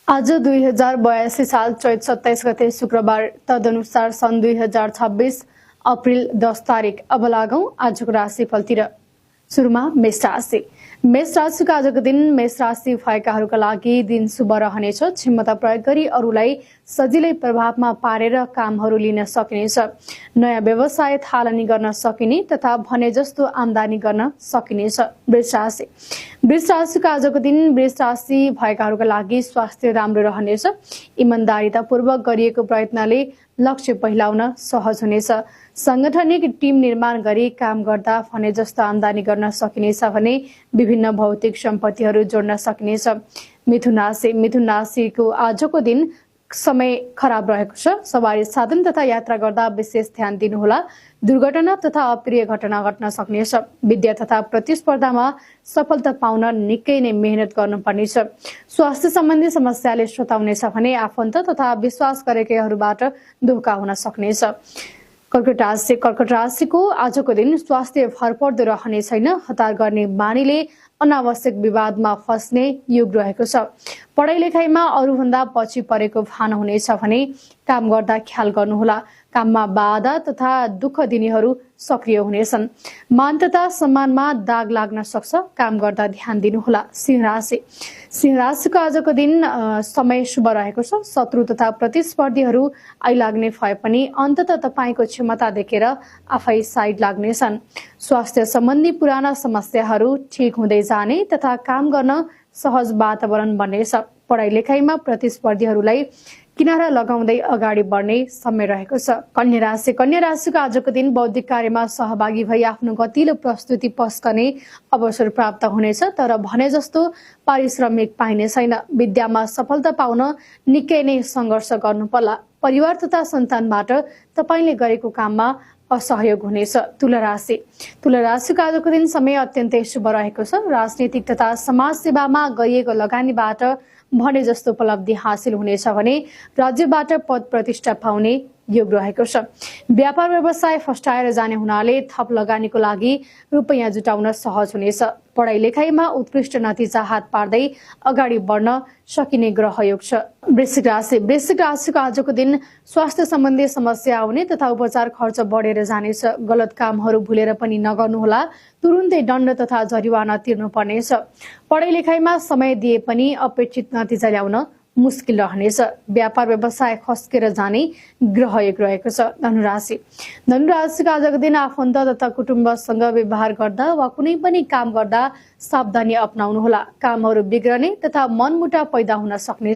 आज 2082 साल चैत 27 गते शुक्रबार तदनुसार सन् 2026 अप्रिल 10 तारिक। अब लागौं आजको राशिफलतिर। सुरुमा मेष राशि। मेष राशिको आजको दिन मेष राशि भएकाहरूका लागि दिन शुभ रहनेछ। क्षमता प्रयोग गरी अरूलाई सजिलै प्रभावमा पारेर कामहरू लिन सकिनेछ। नयाँ व्यवसाय थालनी गर्न सकिने तथा भने जस्तो आम्दानी गर्न सकिनेछ। वृष राशि। वृष राशिको आजको दिन वृष राशि भएकाहरूका लागि स्वास्थ्य राम्रो रहनेछ। इमानदारीतापूर्वक गरिएको प्रयत्नले लक्ष्य पहिलाउन सहज हुनेछ। सांगठनिक टिम निर्माण गरी काम गर्दा भने जस्तो आम्दानी गर्न सकिनेछ भने विभिन्न भौतिक सम्पत्तिहरू जोड्न सकिनेछ। मिथुन राशि। मिथुन राशिको आजको दिन समय खराब रहेको छ। सवारी साधन तथा यात्रा गर्दा विशेष ध्यान दिनुहोला। दुर्घटना तथा अप्रिय घटना घट्न सक्नेछ। विद्या तथा प्रतिस्पर्धामा सफलता पाउन निकै नै मेहनत गर्नुपर्नेछ। स्वास्थ्य सम्बन्धी समस्याले सताउनेछ भने आफन्त तथा विश्वास गरेकाहरूबाट धोका हुन सक्नेछ। कर्कट राशि। कर्कट राशिको आजको दिन स्वास्थ्य भरपर्दो रहने छैन। हतार गर्ने बानीले अनावश्यक विवादमा फस्ने योग रहेको छ। पढाइ लेखाइमा अरूभन्दा पछि परेको भान हुनेछ भने काम गर्दा ख्याल गर्नुहोला। काममा बाधा तथा दुःख दिनेहरू सक्रिय हुनेछन्। मान तथा सम्मानमा दाग लाग्न सक्छ। काम गर्दा ध्यान दिनुहोला। सिंह राशि। सिंह राशिको आजको दिन समय शुभ रहेको छ। शत्रु तथा प्रतिस्पर्धीहरू आइलाग्ने भए पनि अन्ततः तपाईँको क्षमता देखेर आफै साइड लाग्नेछन्। स्वास्थ्य सम्बन्धी पुराना समस्याहरू ठिक हुँदै जाने तथा काम गर्न सहज वातावरण बन्नेछ। पढाइ लेखाइमा प्रतिस्पर्धीहरूलाई किनारा लगाउँदै अगाडि बढ्ने समय रहेको छ। कन्या राशि। कन्या राशिको आजको दिन बौद्धिक कार्यमा सहभागी भई आफ्नो गतिलो प्रस्तुति पस्कने अवसर प्राप्त हुनेछ, तर भने जस्तो पारिश्रमिक पाइने छैन। विद्यामा सफलता पाउन निकै नै सङ्घर्ष गर्नुपर्ला। परिवार तथा सन्तानबाट तपाईँले गरेको काममा असहयोग हुनेछ। तुला राशि। तुला राशिको आजको दिन समय अत्यन्तै शुभ रहेको छ। राजनीतिक तथा समाज सेवामा गरिएको लगानीबाट भने जस्तो उपलब्धि हासिल हुनेछ भने राज्यबाट पद प्रतिष्ठा पाउने योग रहेको छ। व्यापार व्यवसाय फस्टाएर जाने हुनाले थप लगानीको लागि रुपैयाँ जुटाउन सहज हुनेछ। पढाइ लेखाइमा उत्कृष्ट नतिजा हात पार्दै अगाडि बढ्न सकिने ग्रह योग छ। वृश्चिक राशि। वृश्चिक राशिको आजको दिन स्वास्थ्य सम्बन्धी समस्या आउने तथा उपचार खर्च बढेर जानेछ। गलत कामहरू भुलेर पनि नगर्नुहोला। तुरुन्तै दण्ड तथा जरिवाना तिर्नु पर्नेछ। पढाइ लेखाइमा समय दिए पनि अपेक्षित नतिजा ल्याउन मुस्किल रहनेछ। व्यापार व्यवसाय खस्केर जाने ग्रह योग रहेको छ। धनुराशि। धनुराशिको आजको दिन आफन्त तथा कुटुम्बसँग व्यवहार गर्दा वा कुनै पनि काम गर्दा सावधानी अपनाउनुहोला। कामहरू बिग्रने तथा मनमुटाव पैदा हुन सक्ने